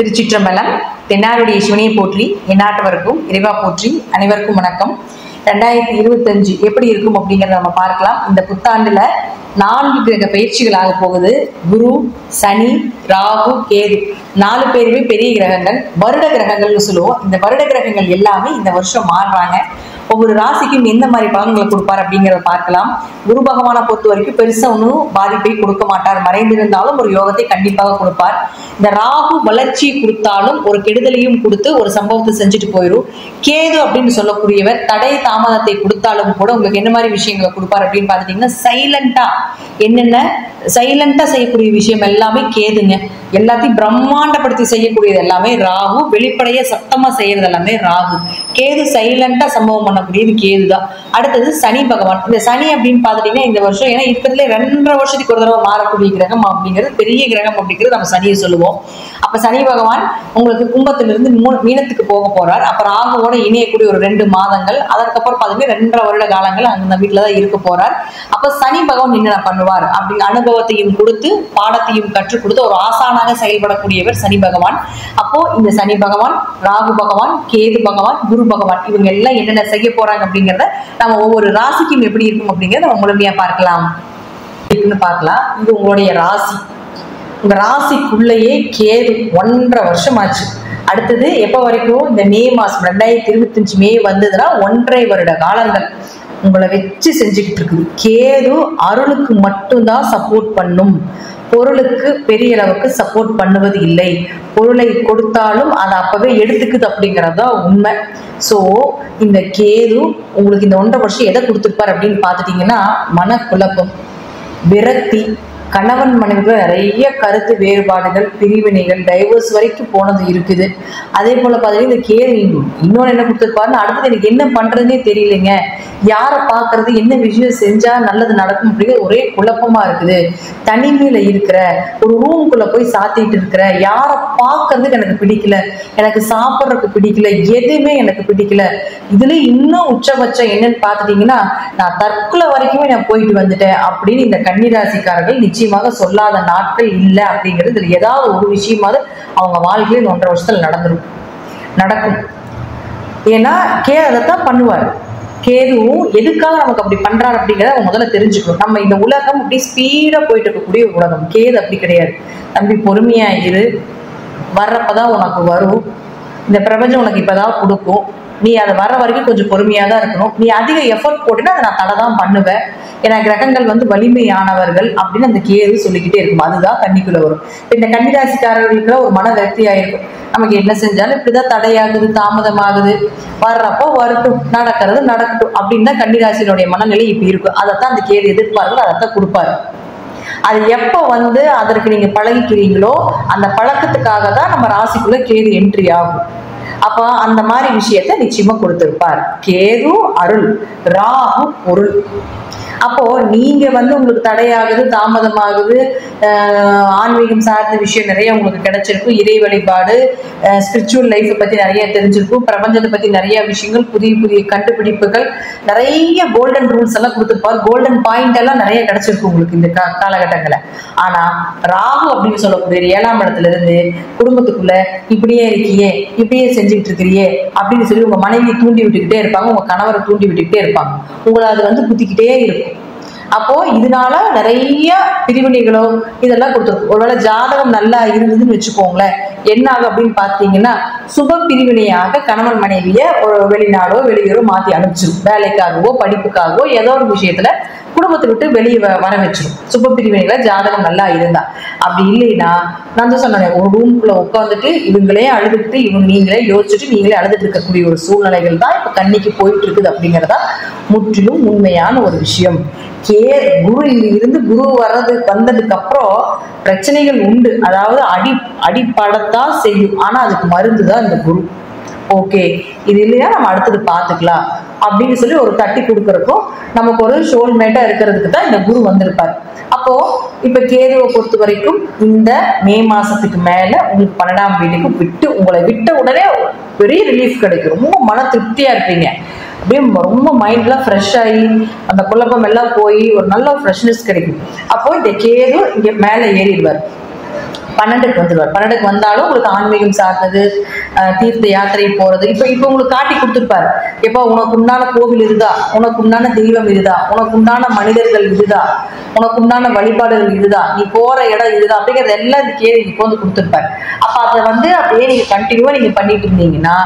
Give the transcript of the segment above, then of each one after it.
திருச்சிற்றம்பலம். தென்னாருடைய சிவனையை போற்றி, எந்நாட்டவருக்கும் இறைவா போற்றி. அனைவருக்கும் வணக்கம். 2025 எப்படி இருக்கும் அப்படிங்கிறத நம்ம பார்க்கலாம். இந்த புத்தாண்டுல 4 கிரக பயிற்சிகள் ஆக போகுது. குரு, சனி, ராகு, கேது 4 பேருமே பெரிய கிரகங்கள், வருட கிரகங்கள்னு சொல்லுவோம். இந்த வருட கிரகங்கள் எல்லாமே இந்த வருஷம் மாறுறாங்க. ஒவ்வொரு ராசிக்கும் எந்த மாதிரி பலன்களை கொடுப்பார் அப்படிங்கிறத பார்க்கலாம். குரு பகவானை பொறுத்த வரைக்கும் பெருசா ஒன்றும் பாதிப்பை கொடுக்க மாட்டார். மறைந்திருந்தாலும் ஒரு யோகத்தை கண்டிப்பாக கொடுப்பார். இந்த ராகு வளர்ச்சியை கொடுத்தாலும் ஒரு கெடுதலையும் கொடுத்து ஒரு சம்பவத்தை செஞ்சுட்டு போயிடும். கேது அப்படின்னு சொல்லக்கூடியவர் தடை தாமதத்தை கொடுத்தாலும் கூட உங்களுக்கு என்ன மாதிரி விஷயங்களை கொடுப்பார் அப்படின்னு பார்த்துட்டீங்கன்னா, சைலண்டா செய்யக்கூடிய விஷயம் எல்லாமே கேதுங்க. எல்லாத்தையும் பிரம்மாண்டப்படுத்தி செய்யக்கூடியது எல்லாமே ராகு. வெளிப்படைய சத்தமா செய்யறது எல்லாமே ராகு. கேது சைலண்டா சம்பவம் பண்ணக்கூடியது கேதுதான். அடுத்தது சனி பகவான். இந்த சனி அப்படின்னு பார்த்துட்டீங்கன்னா இந்த வருஷம் ஏன்னா இருக்கிறதுல 2.5 வருஷத்துக்கு ஒரு தடவை மாறக்கூடிய கிரகம் அப்படிங்கிறது பெரிய கிரகம் அப்படிங்கிறது நம்ம சனியை சொல்லுவோம். அப்ப சனி பகவான் உங்களுக்கு கும்பத்திலிருந்து மீனத்துக்கு போக போறார். அப்புறம் ராகுவோட இணையக்கூடிய ஒரு 2 மாதங்கள், அதற்கப்புறம் பார்த்தீங்கன்னா 2.5 வருட காலங்கள் அந்த வீட்டுலதான் இருக்க போறார். அப்ப சனி பகவான் என்னென்ன பண்ணுவார் அப்படின்னு அனுபவத்தையும் கொடுத்து பாடத்தையும் கற்றுக் கொடுத்து ஒரு ஆசானாக செயல்படக்கூடியவர் சனி பகவான். அப்போ இந்த சனி பகவான், ராகு பகவான், கேது பகவான், குரு பகவான் இவங்க எல்லாம் என்னென்ன செய்ய போறாங்க அப்படிங்கிறத நம்ம ஒவ்வொரு ராசிக்கும் எப்படி இருக்கும் அப்படிங்கிறத நம்ம முழுமையா பார்க்கலாம். இது உங்களுடைய ராசி. உங்க ராசிக்குள்ளேயே கேது 1.5 வருஷம் ஆச்சு. அடுத்தது எப்ப வரைக்கும்? இந்த மே மாசம் 2025 மே வந்ததுன்னா 1.5 வருட காலங்கள் உங்களை வச்சு செஞ்சுக்கிட்டு இருக்குது. கேது அருளுக்கு மட்டும்தான் சப்போர்ட் பண்ணும், பொருளுக்கு பெரிய அளவுக்கு சப்போர்ட் பண்ணுவது இல்லை. பொருளை கொடுத்தாலும் அதை அப்பவே எடுத்துக்குது அப்படிங்கறதா உண்மை. சோ இந்த கேது உங்களுக்கு இந்த 1.5 வருஷம் எதை கொடுத்துருப்பார் அப்படின்னு பாத்துட்டீங்கன்னா, மனக்குழப்பம், விரக்தி, கணவன் மனைவிகள் நிறைய கருத்து வேறுபாடுகள், பிரிவினைகள், டைவர்ஸ் வரைக்கும் போனது இருக்குது. அதே போல பாத்தீங்கன்னா இந்த கேது இன்னொன்னு என்ன கொடுத்துருப்பாருன்னு, அடுத்தது எனக்கு என்ன பண்றதுன்னே தெரியலைங்க, யாரை பாக்குறது, என்ன விஷயம் செஞ்சா நல்லது நடக்கும் அப்படிங்கிற ஒரே குழப்பமா இருக்குது. தனிமையில இருக்கிற, ஒரு ரூம்குள்ள போய் சாத்திட்டு இருக்கிற, யாரை பாக்குறதுக்கு எனக்கு பிடிக்கல, எனக்கு சாப்பிட்றதுக்கு பிடிக்கல, எதுவுமே எனக்கு பிடிக்கல. இதுல இன்னும் உச்சபட்சம் என்னன்னு பாத்துட்டீங்கன்னா, நான் தற்கொலை வரைக்குமே நான் போயிட்டு வந்துட்டேன் அப்படின்னு இந்த கன்னிராசிக்காரர்கள் நிச்சயமாக சொல்லாத நாட்கள் இல்லை அப்படிங்கிறது. இதுல ஏதாவது ஒரு விஷயமாவது அவங்க வாழ்க்கையில 1.5 வருஷத்துல நடக்கும். ஏன்னா அதைத்தான் பண்ணுவார். கேதுவும் எதுக்காக நமக்கு அப்படி பண்றாரு அப்படிங்கிறத முதல்ல தெரிஞ்சுக்கணும். நம்ம இந்த உலகம் அப்படி ஸ்பீடா போயிட்டு இருக்கக்கூடிய ஒரு உலகம். கேது அப்படி கிடையாது. தம்பி பொறுமையா இரு, வர்றப்பதான் உனக்கு வரும், இந்த பிரபஞ்சம் உனக்கு இப்பதான் கொடுக்கும், நீ அதை வர்ற வரைக்கும் கொஞ்சம் பொறுமையா தான் இருக்கணும். நீ அதிக எஃபர்ட் போட்டுன்னா அதை நான் தடை தான் பண்ணுவேன், ஏன்னா கிரகங்கள் வலிமையானவர்கள் அப்படின்னு அந்த கேது சொல்லிக்கிட்டே இருக்கும். அதுதான் கன்னிக்குள்ள வரும். இந்த கன்னிராசிக்காரர்களுக்கு ஒரு மன விரக்தி ஆயிருக்கும். நமக்கு என்ன செஞ்சாலும் இப்படிதான் தடையாகுது, தாமதமாகுது, வர்றப்போ வரட்டும், நடக்கிறது நடக்கட்டும் அப்படின்னு தான் கன்னிராசியினுடைய மனநிலை இப்ப இருக்கும். அதைத்தான் அந்த கேது எதிர்பார்க்கணும், அதைத்தான் கொடுப்பாரு. அது எப்ப அதற்கு நீங்க பழகிக்கிறீங்களோ அந்த பழக்கத்துக்காக தான் நம்ம ராசிக்குள்ள கேது என்ட்ரி ஆகும். அப்ப அந்த மாதிரி விஷயத்த நிச்சயமா கொடுத்திருப்பார். கேது அருள், ராகு பொருள். அப்போ நீங்க உங்களுக்கு தடையாகுது, தாமதமாகுது, ஆன்மீகம் சார்ந்த விஷயம் நிறைய உங்களுக்கு கிடைச்சிருக்கும், இறை வழிபாடு, ஸ்பிரிச்சுவல் லைஃப் பத்தி நிறைய தெரிஞ்சிருக்கும், பிரபஞ்சத்தை பத்தி நிறைய விஷயங்கள், புதிய புதிய கண்டுபிடிப்புகள், நிறைய கோல்டன் ரூல்ஸ் எல்லாம் கொடுத்துருப்பாரு. கோல்டன் பாயிண்ட் எல்லாம் நிறைய கிடைச்சிருக்கும் உங்களுக்கு இந்த காலகட்டங்களை. ஆனா ராகு அப்படின்னு சொல்லக்கூடிய 7ஆம் இடத்துல இருந்து குடும்பத்துக்குள்ள இப்படியே இருக்கியே, இப்படியே செஞ்சுக்கிட்டு இருக்கிறியே அப்படின்னு சொல்லி உங்க மனைவியை தூண்டி விட்டுக்கிட்டே இருப்பாங்க, உங்க கணவரை தூண்டி விட்டுக்கிட்டே இருப்பாங்க. உங்களை அது குத்திக்கிட்டே இருக்கும். அப்போ இதனால நிறைய பிரிவினைகளோ இதெல்லாம் கொடுத்துருக்கும். ஒருவேளை ஜாதகம் நல்லா இருந்ததுன்னு வச்சுக்கோங்களேன், என்ன ஆகும் அப்படின்னு பாத்தீங்கன்னா, சுப பிரிவினையாக கணவன் மனைவிய ஒரு வெளிநாடோ வெளியூரோ மாத்தி அனுப்பிச்சிடும். வேலைக்காகவோ படிப்புக்காகவோ ஏதோ ஒரு விஷயத்துல குடும்பத்தை விட்டு வெளியே வர வச்சிடும். சுப பிரிவினைகளை ஜாதகம் நல்லா இருந்தா. அப்படி இல்லைன்னா நான் தான் சொன்னேன், ஒரு ரூம்குள்ள உட்காந்துட்டு இவங்களே அழுதுட்டு நீங்களே யோசிச்சுட்டு நீங்களே அழுதுட்டு இருக்கக்கூடிய ஒரு சூழ்நிலைகள் தான் இப்ப கன்னிக்கு போயிட்டு இருக்குது அப்படிங்கிறதா முற்றிலும் உண்மையான ஒரு விஷயம். குரு இருந்து குரு வந்ததுக்கு அப்புறம் பிரச்சனைகள் உண்டு. அதாவது அடிப்படத்தான் செய்யும், ஆனா அதுக்கு மருந்து தான் இந்த குரு. ஓகே, இது இல்லையா நம்ம அடுத்தது பாத்துக்கலாம் அப்படின்னு சொல்லி ஒரு தட்டி கொடுக்கறதுக்கும் நமக்கு ஒரு சோல்மேட்டா இருக்கிறதுக்கு தான் இந்த குரு வந்திருப்பாரு. அப்போ இப்ப கேதுவை பொறுத்த வரைக்கும் இந்த மே மாசத்துக்கு மேல உங்களுக்கு 12ஆம் வீட்டுக்கு உங்களை விட்ட உடனே பெரிய ரிலீஃப் கிடைக்கும். ரொம்ப மன திருப்தியா இருப்பீங்க. அப்படியே ரொம்ப மைண்ட்லாம் ஃப்ரெஷ் ஆகி அந்த குழப்பம் எல்லாம் போய் ஒரு நல்ல ஃப்ரெஷ்னஸ் கிடைக்கும். அப்போ இந்த கேது இங்க மேல ஏறிடுவார். 12க்கு வந்துடுவார். 12க்கு வந்தாலும் உங்களுக்கு ஆன்மீகம் சார்ந்தது, தீர்த்த யாத்திரை போறது, இப்ப உங்களுக்கு காட்டி கொடுத்துருப்பாரு. எப்போ உனக்கு உண்டான கோவில் இதுதா, உனக்கு உண்டான தெய்வம் இதுதா, உனக்கு உண்டான மனிதர்கள் இதுதா, உனக்கு உண்டான வழிபாடுகள் இதுதா, நீ போற இடம் இதுதான் அப்படிங்கிறது எல்லாம் இந்த கேள்வி இப்போ வந்து கொடுத்துருப்பாரு. அப்ப அதை வந்து அப்படியே நீங்க கண்டினியூவா நீங்க பண்ணிட்டு இருந்தீங்கன்னா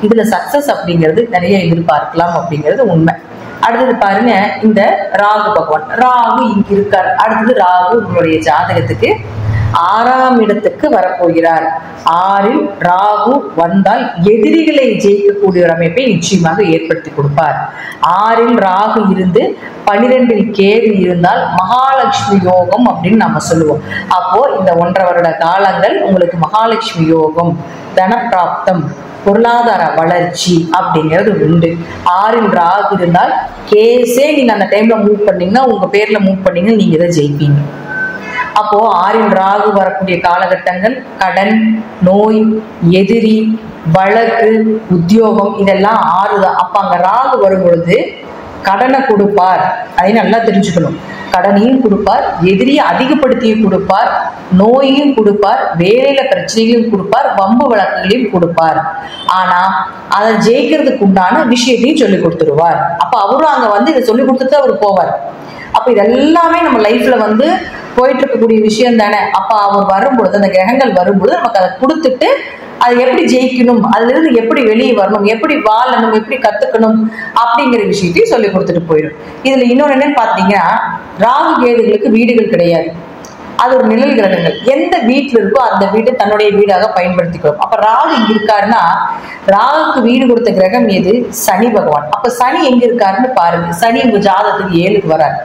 இதுல சக்சஸ் அப்படிங்கிறது நிறைய எதிர்பார்க்கலாம் அப்படிங்கிறது உண்மை. அடுத்தது பாருங்க, இந்த ராகு பகவான், ராகு இங்க இருக்கார். அடுத்தது ராகு உங்களுடைய ஜாதகத்துக்கு 6ஆம் இடத்துக்கு வரப்போகிறார். 6ல் ராகு வந்தால் எதிரிகளை ஜெயிக்கக்கூடிய ஒரு அமைப்பை நிச்சயமாக ஏற்படுத்தி கொடுப்பார். 6ல் ராகு இருந்து 12ல் கேது இருந்தால் மகாலட்சுமி யோகம் அப்படின்னு நம்ம சொல்லுவோம். அப்போ இந்த 1.5 வருட காலங்கள் உங்களுக்கு மகாலட்சுமி யோகம், தனப்பிராப்தம், பொருளாதார வளர்ச்சி அப்படிங்கிறது உண்டு. 6ல் ராகு இருந்தால் கேஸே நீங்க அந்த டைம்ல மூவ் பண்ணீங்கன்னா, உங்க பேர்ல மூவ் பண்ணீங்கன்னா நீங்க இதை ஜெயிப்பீங்க. அப்போ 6ல் ராகு வரக்கூடிய காலகட்டங்கள் கடன், நோய், எதிரி, வழக்கு, உத்தியோகம் இதெல்லாம் 6 தான். அப்ப அங்க ராகு வரும் பொழுது கடனை கொடுப்பார், அதை நல்லா தெரிஞ்சுக்கணும். கடனையும் கொடுப்பார், எதிரியை அதிகப்படுத்தியும் கொடுப்பார், நோயையும் கொடுப்பார், வேலையில பிரச்சனைகளையும் கொடுப்பார், வம்பு வழக்குகளையும் கொடுப்பார். ஆனா அதை ஜெயிக்கிறதுக்கு உண்டான விஷயத்தையும் சொல்லி கொடுத்துருவார். அப்ப அவரும் அங்க வந்து இதை சொல்லி கொடுத்துட்டு அவர் போவார். அப்ப இதெல்லாமே நம்ம லைஃப்ல வந்து போயிட்டு இருக்கக்கூடிய விஷயம் தானே. அப்ப அவர் வரும்பொழுது, அந்த கிரகங்கள் வரும்பொழுது நமக்கு அதை கொடுத்துட்டு அதை எப்படி ஜெயிக்கணும், அதுல இருந்து எப்படி வெளியே வரணும், எப்படி வாழணும், எப்படி கத்துக்கணும் அப்படிங்கிற விஷயத்தையும் சொல்லி கொடுத்துட்டு போயிடும். இதுல இன்னொன்னு என்னன்னு பாத்தீங்கன்னா, ராகு கேதுகளுக்கு வீடுகள் கிடையாது, அது ஒரு நிழல் கிரகங்கள். எந்த வீட்டுல இருக்கோ அந்த வீட்டை தன்னுடைய வீடாக பயன்படுத்திக்கிறோம். அப்ப ராகு இங்க இருக்காருன்னா, ராகுக்கு வீடு கொடுத்த கிரகம் எது? சனி பகவான். அப்ப சனி எங்க இருக்காருன்னு பாருங்க. சனி உங்க ஜாதகத்துக்கு 7க்கு வராரு.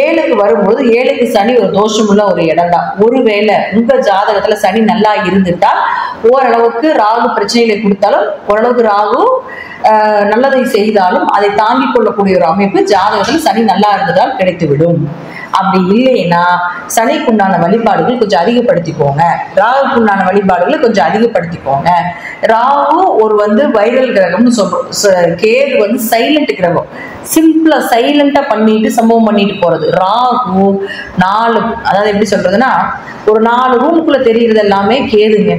7க்கு வரும்போது 7க்கு சனி ஒரு தோஷமுள்ள ஒரு இடம் தான். ஒருவேளை உங்க ஜாதகத்துல சனி நல்லா இருந்துட்டா ஓரளவுக்கு ராகு பிரச்சனைகளை கொடுத்தாலும், ஓரளவுக்கு ராகு நல்லதை செய்தாலும் அதை தாங்கிக் கொள்ளக்கூடிய ஒரு அமைப்பு ஜாதகத்துல சனி நல்லா இருந்ததால் கிடைத்துவிடும். அப்படி இல்லைன்னா சனிக்குண்டான வழிபாடுகள் கொஞ்சம் அதிகப்படுத்திக்கோங்க, ராகுக்குண்டான வழிபாடுகளை கொஞ்சம் அதிகப்படுத்திக்கோங்க. ராகு ஒரு வந்து வைரல் கிரகம்னு சொல்றோம், கேது வந்து சைலண்ட் கிரகம், சிம்பிளா சைலண்டா பண்ணிட்டு சம்பவம் பண்ணிட்டு போறது. ராகு 4, அதாவது எப்படி சொல்றதுன்னா, ஒரு 4 ரூமுக்குள்ள தெரியுறது எல்லாமே கேதுங்க.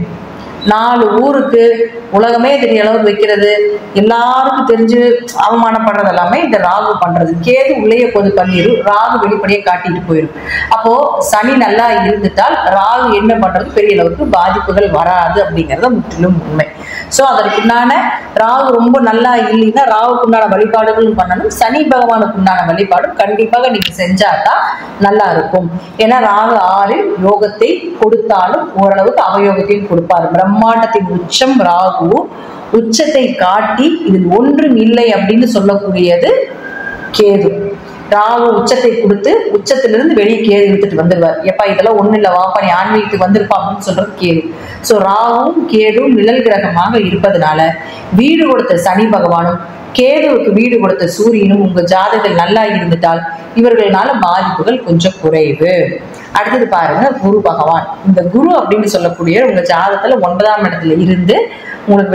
4 ஊருக்கு உலகமே தெரிய அளவுக்கு வைக்கிறது, எல்லாருக்கும் தெரிஞ்சு அவமானப்படுறது எல்லாமே இந்த ராகு பண்றது. கேது உள்ளே கொஞ்சம் பண்ணிடும், ராகு வெளிப்படையே காட்டிட்டு போயிடும். அப்போ சனி நல்லா இருந்துட்டால் ராகு என்ன பண்றது, பெரிய அளவுக்கு பாதிப்புகள் வராது அப்படிங்கறத முற்றிலும் உண்மை. சோ அதற்குண்டான ராகு ரொம்ப நல்லா இல்லைன்னா ராகுக்குண்டான வழிபாடுகளும் பண்ணணும், சனி பகவானுக்கு உண்டான வழிபாடும் கண்டிப்பாக நீங்க செஞ்சாதான் நல்லா இருக்கும். ஏன்னா ராகு 6ல் யோகத்தை கொடுத்தாலும் ஓரளவுக்கு அவயோகத்தையும் கொடுப்பாரு. பிரம்மாண்டத்தின் உச்சம் ராகு, உச்சத்தை காட்டி இதில் ஒன்றும் இல்லை அப்படின்னு சொல்லக்கூடியது கேது. ராகு உச்சத்தை கொடுத்து உச்சத்திலிருந்து வெளியே கேது இழுத்துட்டு வந்துடுவார். எப்பா இதெல்லாம் ஒண்ணு இல்ல, வாப்பா நீ ஆன்மீகத்துக்கு வந்திருப்பா அப்படின்னு சொல்றது கேது. சோ ராகுவும் கேதுவும் நிழல் கிரகமாக இருப்பதனால வீடு கொடுத்த சனி பகவானும் கேதுவுக்கு வீடு கொடுத்த சூரியனும் உங்க ஜாதகத்தில் நல்லா இருந்துட்டால் இவர்களால பாதிப்புகள் கொஞ்சம் குறைவு. அடுத்தது பாருங்க, குரு பகவான். இந்த குரு அப்படின்னு சொல்லக்கூடிய உங்க ஜாதகத்துல 9ஆம் இடத்துல இருந்து உங்களுக்கு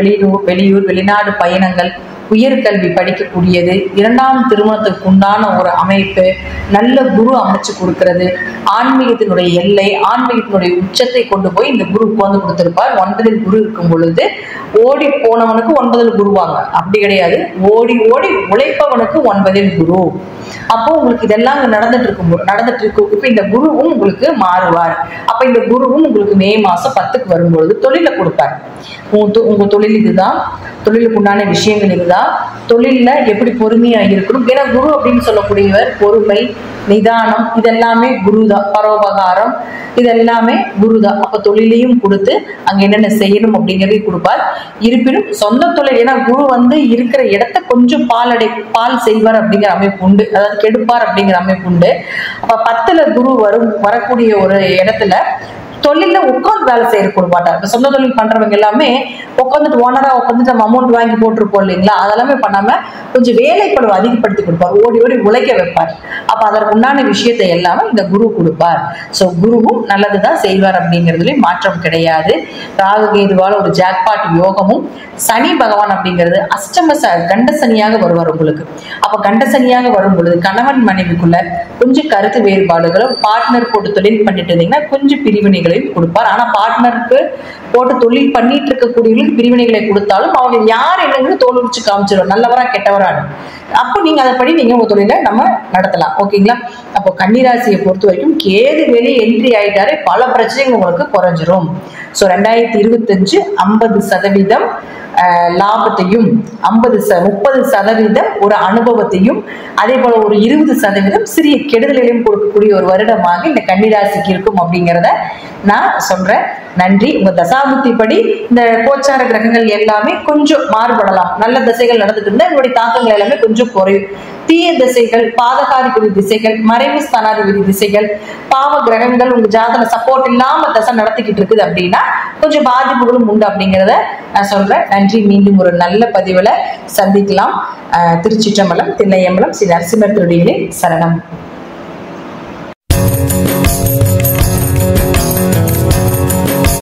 வெளியூர் வெளிநாடு பயணங்கள், உயர்கல்வி படிக்கக்கூடியது, 2ஆம் திருமணத்துக்கு உண்டான ஒரு அமைப்பு, நல்ல குரு அமைச்சு கொடுக்கிறது, ஆன்மீகத்தினுடைய எல்லை, ஆன்மீகத்தினுடைய உச்சத்தை கொண்டு போய் இந்த குரு உட்கார்ந்து கொடுத்திருப்பார். 9ல் குரு இருக்கும் பொழுது ஓடி போனவனுக்கு 9ல் குருவாங்க, அப்படி கிடையாது, ஓடி ஓடி உழைப்பவனுக்கு 9ல் குரு. அப்போ உங்களுக்கு இதெல்லாம் நடந்துட்டு இருக்கும். இப்ப இந்த குருவும் உங்களுக்கு மாறுவார். அப்ப இந்த குருவும் உங்களுக்கு மே மாசம் 10க்கு வரும்பொழுது தொழிலை கொடுப்பார். உங்க தொழில் இதுதான், தொழிலுக்கு உண்டான விஷயங்கள் இதுதான், தொழில்ல எப்படி பொறுமையா இருக்கணும். ஏன்னா குரு அப்படின்னு சொல்லக்கூடியவர் பொறுமை, நிதானம், இதெல்லாமே குருதான். பரோபகாரம், இதெல்லாமே குருதான். அப்ப தொழிலையும் கொடுத்து அங்க என்னென்ன செய்யணும் அப்படிங்கிறதையும் கொடுப்பார். இருப்பினும் சொந்த தொழில், ஏன்னா குரு வந்து இருக்கிற இடத்த கொஞ்சம் பால் செய்வார் அப்படிங்கிற அமைப்பு உண்டு, அதாவது கெடுப்பார் அப்படிங்கிற அமைப்பு உண்டு. அப்ப 10ல குரு வரக்கூடிய ஒரு இடத்துல தொழில உட்காந்து வேலை செய்ய கொடுக்க மாட்டார். இப்ப சொந்த தொழில் பண்றவங்க எல்லாமே உட்காந்துட்டு ஓனரா உட்காந்துட்டு நம்ம அமௌண்ட் வாங்கி போட்டிருப்போம் இல்லைங்களா, அதெல்லாமே பண்ணாம கொஞ்சம் வேலைப்பளவு அதிகப்படுத்தி கொடுப்பார், ஓடி ஓடி உழைக்க வைப்பார். அப்ப அதற்கு உண்டான விஷயத்தை எல்லாமே இந்த குரு கொடுப்பார். சோ குருவும் நல்லதுதான் செய்வார் அப்படிங்கிறதுலயும் மாற்றம் கிடையாது. ராகு கேதுவால ஒரு ஜாக்பாட் யோகமும், சனி பகவான் அப்படிங்கிறது அஷ்டம கண்ட சனியாக வருவார் உங்களுக்கு. அப்ப கண்ட சனியாக வரும் பொழுது கணவன் மனைவிக்குள்ள கொஞ்சம் கருத்து வேறுபாடுகளும், பார்ட்னர் போட்டு தொழில் பண்ணிட்டு இருந்தீங்கன்னா கொஞ்சம் பிரிவினைகளையும் பிரிவினைகளையும் கொடுப்பார். ஆனா பார்ட்னருக்கு போட்டு தொழில் பண்ணிட்டு இருக்கக்கூடியவர்களுக்கு பிரிவினைகளை கொடுத்தாலும் அவங்க யார் என்னன்னு தோல் உரிச்சு காமிச்சிடும், நல்லவரா கெட்டவரான்னு. அப்போ நீங்க அதைப்படி நீங்க உங்க தொழிலை நம்ம நடத்தலாம். ஓகேங்களா? அப்போ கன்னிராசியை பொறுத்த வரைக்கும் கேது வெளியே என்ட்ரி ஆயிட்டாரு, பல பிரச்சனைகள் உங்களுக்கு குறைஞ்சிரும். ஸோ 2025 50% லாபத்தையும் 30% ஒரு அனுபவத்தையும் அதே போல ஒரு 20% சிறிய கெடுதலையும் கொடுக்கக்கூடிய ஒரு வருடமாக இந்த கன்னிராசிக்கு இருக்கும் அப்படிங்கிறத நான் சொல்றேன். நன்றி. உங்க தசாபுத்தி படி இந்த கோச்சார கிரகங்கள் எல்லாமே கொஞ்சம் மாறுபடலாம். நல்ல திசைகள் நடந்துட்டு இருந்தா என்னுடைய தாக்கங்கள் எல்லாமே கொஞ்சம் குறையும். தீய திசைகள், பாதகாதிபதி திசைகள், மறைவு ஸ்தானாதிபதி திசைகள், பாவ கிரகங்கள் உங்க ஜாதக சப்போர்ட் இல்லாம தசை நடத்திக்கிட்டு இருக்குது அப்படின்னா கொஞ்சம் பாதிப்புகளும் உண்டு அப்படிங்கிறத நான் சொல்றேன். நன்றி. மீண்டும் ஒரு நல்ல பதிவுல சந்திக்கலாம். திருச்சிற்றம்பலம், தில்லையம்பலம், ஸ்ரீ நரசிம்மர் திருடிகளே சரணம்.